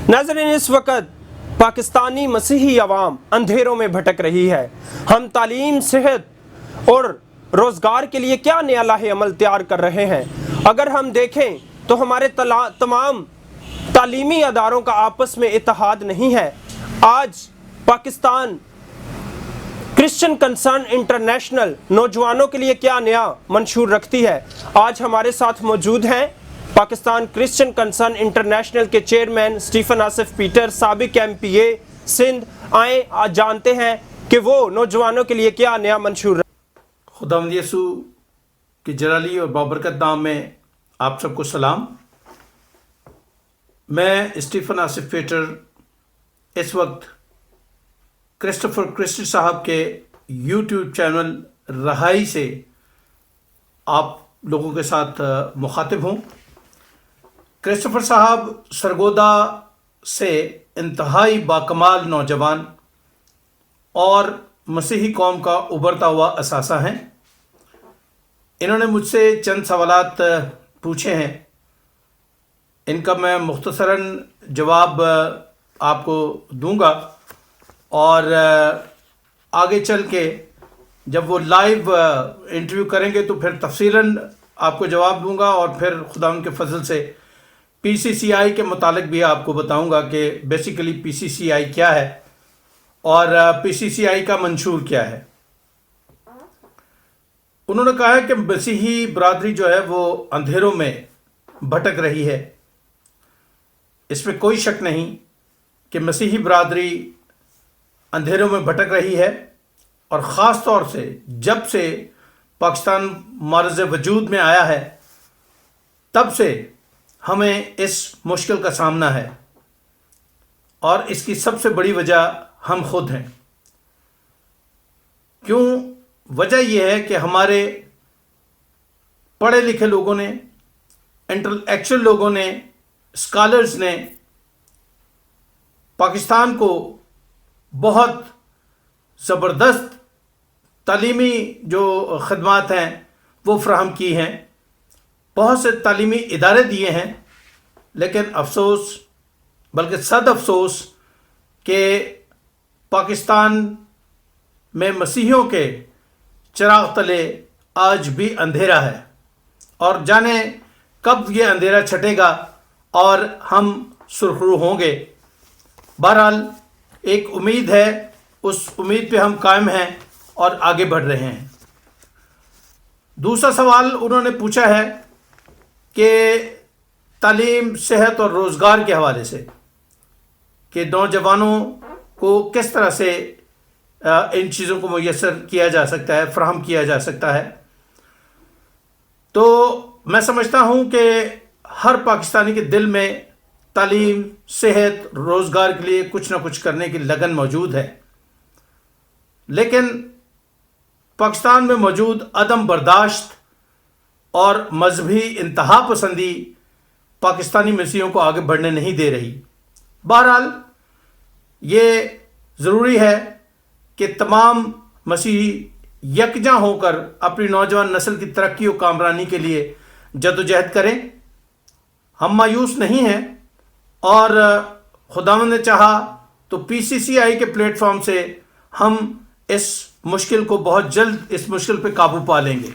नाज़रीन, इस वक्त पाकिस्तानी मसीही अवाम अंधेरों में भटक रही है। हम तालीम, सेहत और रोज़गार के लिए क्या नया लाहे अमल तैयार कर रहे हैं? अगर हम देखें तो हमारे तमाम तालीमी अदारों का आपस में इत्तेहाद नहीं है। आज पाकिस्तान क्रिश्चियन कंसर्न इंटरनेशनल नौजवानों के लिए क्या नया मंशूर रखती है? आज हमारे साथ मौजूद हैं पाकिस्तान क्रिश्चियन कंसर्न इंटरनेशनल के चेयरमैन स्टीफन आसिफ पीटर, साबिक MPA सिंध। आए आज जानते हैं कि वो नौजवानों के लिए क्या नया मंशूर। खुदावंद यसू के जलाली और बाबरकत नाम में आप सबको सलाम। मैं स्टीफन आसिफ पीटर इस वक्त क्रिस्टोफर क्रिस्टी साहब के YouTube चैनल रहाई से आप लोगों के साथ मुखातिब हूँ। क्रिस्टोफर साहब सरगोदा से इंतहाई बाकमाल नौजवान और मसीही कौम का उभरता हुआ असासा हैं। इन्होंने मुझसे चंद सवालात पूछे हैं, इनका मैं मुख्तसरन जवाब आपको दूंगा और आगे चल के जब वो लाइव इंटरव्यू करेंगे तो फिर तफसीलन आपको जवाब दूंगा और फिर खुदा के फजल से PCCI के मुतालिक भी आपको बताऊंगा कि बेसिकली PCCI क्या है और PCCI का मंशूर क्या है। उन्होंने कहा है कि मसीही बरादरी जो है वो अंधेरों में भटक रही है। इसमें कोई शक नहीं कि मसीही बरादरी अंधेरों में भटक रही है और ख़ास तौर से जब से पाकिस्तान मारज़ वजूद में आया है तब से हमें इस मुश्किल का सामना है और इसकी सबसे बड़ी वजह हम खुद हैं। क्यों? वजह यह है कि हमारे पढ़े लिखे लोगों ने, इंटेलेक्चुअल लोगों ने, स्कॉलर्स ने पाकिस्तान को बहुत ज़बरदस्त तालीमी जो खदमात हैं वो फ्राहम की हैं, बहुत से तालीमी इदारे दिए हैं, लेकिन अफसोस बल्कि सद अफसोस कि पाकिस्तान में मसीहियों के चिराग तले आज भी अंधेरा है और जाने कब ये अंधेरा छटेगा और हम सुरखरू होंगे। बहरहाल एक उम्मीद है, उस उम्मीद पे हम कायम हैं और आगे बढ़ रहे हैं। दूसरा सवाल उन्होंने पूछा है कि तालीम, सेहत और रोज़गार के हवाले से कि नौजवानों को किस तरह से इन चीज़ों को मुयस्सर किया जा सकता है, फ़राहम किया जा सकता है। तो मैं समझता हूँ कि हर पाकिस्तानी के दिल में तालीम, सेहत, रोज़गार के लिए कुछ ना कुछ करने की लगन मौजूद है, लेकिन पाकिस्तान में मौजूद अदम बर्दाश्त और मजहबी इंतहा पसंदी पाकिस्तानी मसीहियों को आगे बढ़ने नहीं दे रही। बहरहाल ये ज़रूरी है कि तमाम मसीही यकजा होकर अपनी नौजवान नस्ल की तरक्की और कामरानी के लिए जदोजहद करें। हम मायूस नहीं हैं और खुदावंद ने चाहा तो PCCI के प्लेटफॉर्म से हम इस मुश्किल को बहुत जल्द इस मुश्किल पे काबू पा लेंगे।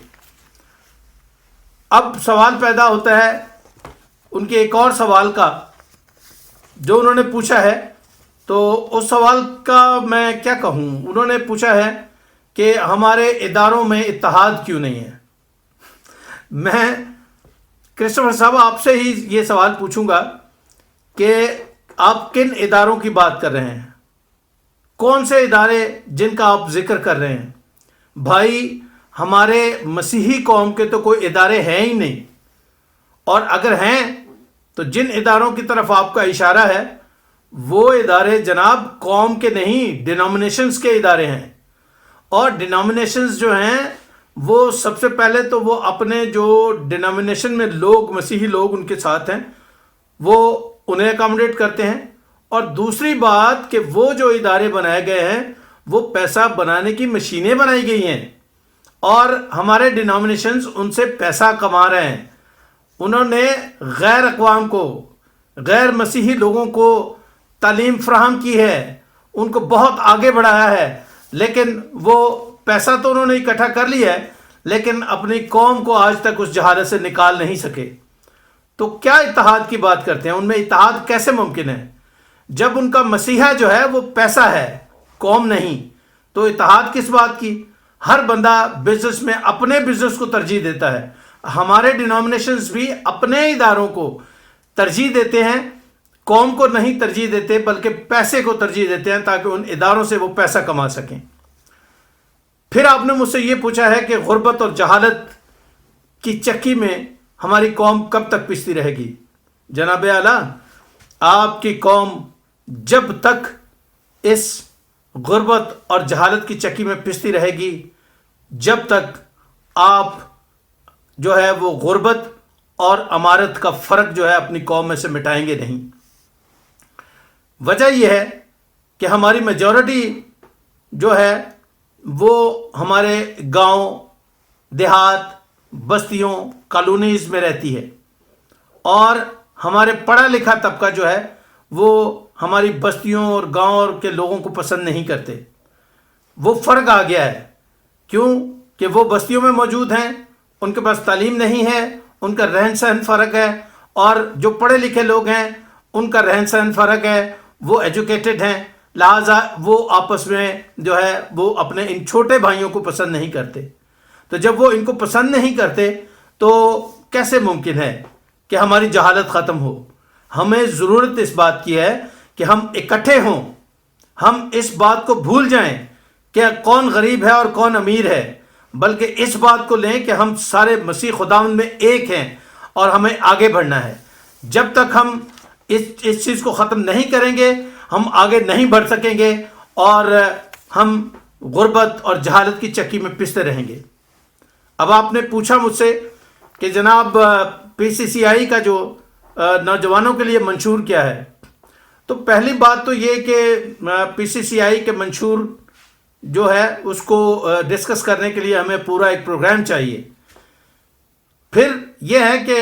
अब सवाल पैदा होता है उनके एक और सवाल का जो उन्होंने पूछा है, तो उस सवाल का मैं क्या कहूँ। उन्होंने पूछा है कि हमारे इदारों में इत्तेहाद क्यों नहीं है। मैं क्रिस्टोफर साहब आपसे ही ये सवाल पूछूंगा कि आप किन इदारों की बात कर रहे हैं, कौन से इदारे जिनका आप जिक्र कर रहे हैं। भाई, हमारे मसीही कौम के तो कोई इदारे हैं ही नहीं, और अगर हैं तो जिन इदारों की तरफ आपका इशारा है वो इदारे जनाब कौम के नहीं, डिनोमिनेशंस के इदारे हैं। और डिनोमिनेशंस जो हैं वो सबसे पहले तो वो अपने जो डिनोमिनेशन में लोग, मसीही लोग उनके साथ हैं, वो उन्हें अकोमोडेट करते हैं। और दूसरी बात कि वो जो इदारे बनाए गए हैं वो पैसा बनाने की मशीनें बनाई गई हैं और हमारे डिनोमिनेशंस उनसे पैसा कमा रहे हैं। उन्होंने गैर अक़वाम को, गैर मसीही लोगों को تعلیم فراہم کی ہے، ان کو بہت آگے بڑھایا ہے، لیکن وہ پیسہ تو انہوں نے اکٹھا کر لیا ہے لیکن اپنی قوم کو آج تک اس جہالت سے نکال نہیں سکے. تو کیا اتحاد کی بات کرتے ہیں؟ ان میں اتحاد کیسے ممکن ہے جب ان کا مسیحا جو ہے وہ پیسہ ہے، قوم نہیں؟ تو اتحاد کس بات کی؟ ہر بندہ بزنس میں اپنے بزنس کو ترجیح دیتا ہے. ہمارے ڈینومینیشنز بھی اپنے اداروں کو ترجیح دیتے ہیں، قوم کو نہیں ترجیح دیتے بلکہ پیسے کو ترجیح دیتے ہیں تاکہ ان اداروں سے وہ پیسہ کما سکیں. پھر آپ نے مجھ سے یہ پوچھا ہے کہ غربت اور جہالت کی چکی میں ہماری قوم کب تک پستی رہے گی؟ جناب اعلیٰ، آپ کی قوم جب تک اس غربت اور جہالت کی چکی میں پستی رہے گی، جب تک آپ جو ہے وہ غربت اور امارت کا فرق جو ہے اپنی قوم میں سے مٹائیں گے نہیں. وجہ یہ ہے کہ ہماری میجورٹی جو ہے وہ ہمارے گاؤں، دیہات، بستیوں، کالونیز میں رہتی ہے، اور ہمارے پڑھا لکھا طبقہ جو ہے وہ ہماری بستیوں اور گاؤں کے لوگوں کو پسند نہیں کرتے. وہ فرق آ گیا ہے. کیوں کہ وہ بستیوں میں موجود ہیں، ان کے پاس تعلیم نہیں ہے، ان کا رہن سہن فرق ہے، اور جو پڑھے لکھے لوگ ہیں ان کا رہن سہن فرق ہے، وہ ایجوکیٹڈ ہیں، لہٰذا وہ آپس میں جو ہے وہ اپنے ان چھوٹے بھائیوں کو پسند نہیں کرتے. تو جب وہ ان کو پسند نہیں کرتے تو کیسے ممکن ہے کہ ہماری جہالت ختم ہو؟ ہمیں ضرورت اس بات کی ہے کہ ہم اکٹھے ہوں، ہم اس بات کو بھول جائیں کہ کون غریب ہے اور کون امیر ہے، بلکہ اس بات کو لیں کہ ہم سارے مسیح خداوند میں ایک ہیں اور ہمیں آگے بڑھنا ہے. جب تک ہم اس چیز کو ختم نہیں کریں گے ہم آگے نہیں بڑھ سکیں گے اور ہم غربت اور جہالت کی چکی میں پستے رہیں گے. اب آپ نے پوچھا مجھ سے کہ جناب پی سی سی آئی کا جو نوجوانوں کے لیے منشور کیا ہے؟ تو پہلی بات تو یہ کہ پی سی سی آئی کے منشور جو ہے اس کو ڈسکس کرنے کے لیے ہمیں پورا ایک پروگرام چاہیے. پھر یہ ہے کہ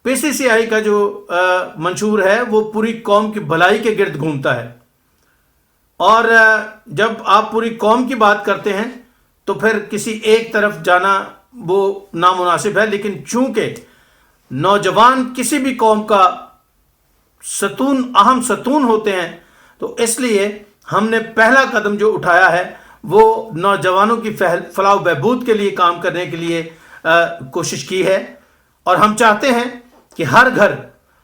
پی سی سی آئی کا جو منشور ہے وہ پوری قوم کی بھلائی کے گرد گھومتا ہے، اور جب آپ پوری قوم کی بات کرتے ہیں تو پھر کسی ایک طرف جانا وہ نامناسب ہے. لیکن چونکہ نوجوان کسی بھی قوم کا ستون، اہم ستون ہوتے ہیں، تو اس لیے ہم نے پہلا قدم جو اٹھایا ہے وہ نوجوانوں کی فلاح و بہبود کے لیے کام کرنے کے لیے کوشش کی ہے. اور ہم چاہتے ہیں کہ ہر گھر،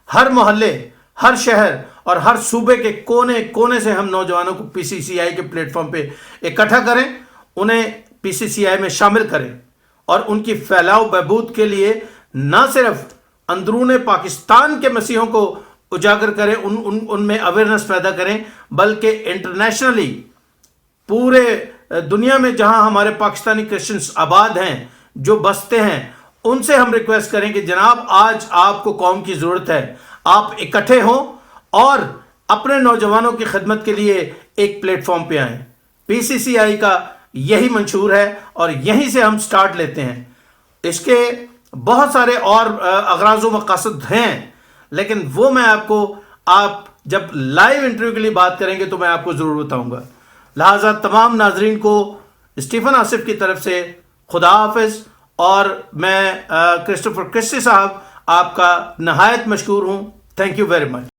ہر محلے، ہر شہر اور ہر صوبے کے کونے کونے سے ہم نوجوانوں کو پی سی سی آئی کے پلیٹ فارم پہ اکٹھا کریں، انہیں پی سی سی آئی میں شامل کریں، اور ان کی فلاح و بہبود کے لیے نہ صرف اندرون پاکستان کے مسیحوں کو اجاگر کریں، ان میں اویئرنس پیدا کریں، بلکہ انٹرنیشنلی پورے دنیا میں جہاں ہمارے پاکستانی کرسچنز آباد ہیں، جو بستے ہیں، ان سے ہم ریکویسٹ کریں کہ جناب آج آپ کو قوم کی ضرورت ہے، آپ اکٹھے ہوں اور اپنے نوجوانوں کی خدمت کے لیے ایک پلیٹ فارم پہ آئیں. پی سی سی آئی کا یہی منشور ہے اور یہیں سے ہم سٹارٹ لیتے ہیں. اس کے بہت سارے اور اغراض و مقاصد ہیں، لیکن وہ میں آپ جب لائیو انٹرویو کے لیے بات کریں گے تو میں آپ کو ضرور بتاؤں گا. لہٰذا تمام ناظرین کو اسٹیفن آصف کی طرف سے خدا حافظ، اور میں کرسٹوفر کرسٹی صاحب آپ کا نہایت مشکور ہوں. Thank you very much.